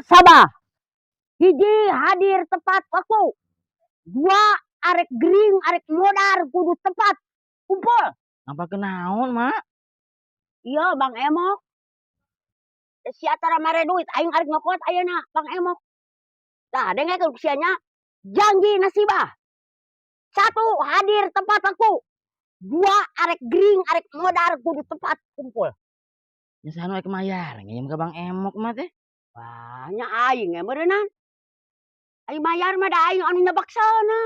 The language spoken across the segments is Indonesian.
nasabah. Hiji hadir tepat waktu. Dua arek gering, arek modar kudu tepat kumpul. Apa kenaon, Mak? Iya, Bang Emok. Si atara mare duit aing arek nyokot ayeuna, Bang Emok. Tah, dengekeun sianya janji nasibah. Satu hadir tepat waktu. Dua arek gering, arek modar kudu tepat kumpul. Nya saha nu mayar, ngirim ke Bang Emok mah teh. Banyak aing meureunna. Aing bayar mah da aing anu nyebaksana.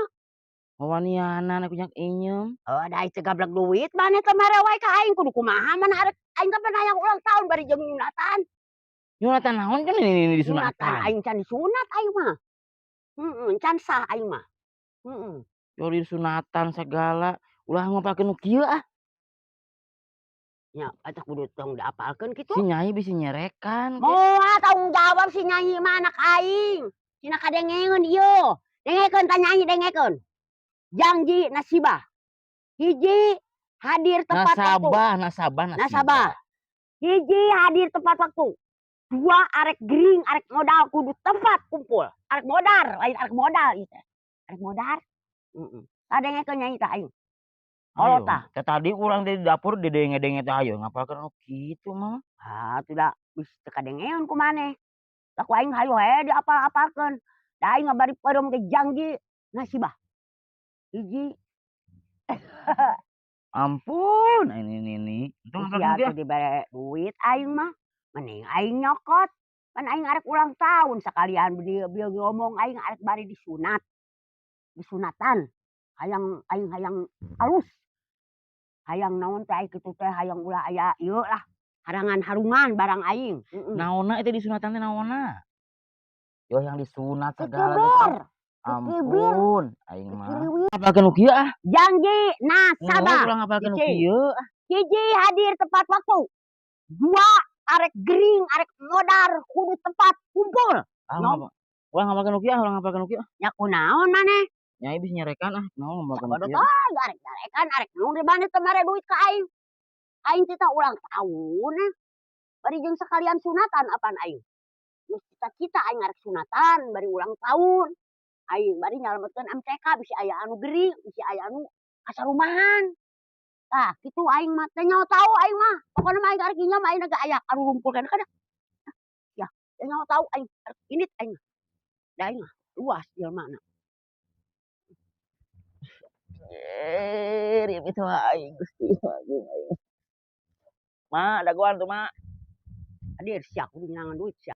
Wawanianan aku nyak inyem. Oh, da aing teh gablek duit maneh teh mare wae ka aing kudu kumaha mana arek aing teh hayang ulang tahun bari jeung nyunatan. Nyunatan naon kan ini disunatan. Nyunatan aing can disunat aing mah. Can sah aing mah. Yo disunatan segala, ulah ngapalkeun nu kieu ah. Nya eta kudu tong diapalkeun kitu. Si Nyai bisi nyerekan. Moal tanggung jawab si Nyai mah anak aing. Cina kadengeun ieu. Dengekeun tah Nyai dengekeun. Janji nasibah. Hiji hadir tepat waktu. Nasabah. Hiji hadir tepat waktu. Dua arek gering, arek modal kudu tempat kumpul. Arek modal, lain arek modal ieu. Arek modal. Tah dengekeun Nyai tah aing. Halo tah. Tadi urang di dapur didenge-denge teh ayo ngapalkeun kitu mah. Tidak bisa kadengeun ku maneh. Lah ku aing hayu we diapal-apalkeun. Da aing bari peureum ge janji nasibah. Hiji. Ampun, ini. Untung ngapalkeun dibere duit aing mah. Mending aing nyokot. Kan aing arek ulang tahun sakalian bieu ngomong aing arek bari disunat. Disunatan. Aing hayang alus. Hayang naon teh kitu teh hayang ulah aya ieu lah. Harangan harungan barang aing. Naonna itu disunatan teh naonna? Yo yang disunat segala. Kikibir. Ampun, aing mah. Ngapalkeun nu kieu ah. Janji nasabah. Ulah ngapalkeun nu kieu ah. Hiji hadir tepat waktu. Dua arek gering, arek modar kudu tepat kumpul. Ulah ngapalkeun nu kieu, ulah ngapalkeun nu kieu. Ya kunaon maneh? Nyai bisa nyerekan ah, naon ngapalkeun nu kieu. Arek-arekan arek nu di mana teh mare duit ka aing. Aing teh ulang tahun. Bari jeung sekalian sunatan apaan aing. Geus cita-cita aing arek sunatan bari ulang tahun. Aing bari nyalametkeun MTK bisi aya anu gering, bisi aya anu kasarumahan. Tah, kitu aing mah teh nyaho tahu aing mah. Pokona mah aing arek inyam aing ge aya anu rumpulkeun kada. Ya, teh nyaho tahu aing arek init aing. Da aing mah luas jelmana. Riep itu aing Gusti aing. Mak, dagoan tuh, Mak. Hadir siap kudu nyangan duit siap.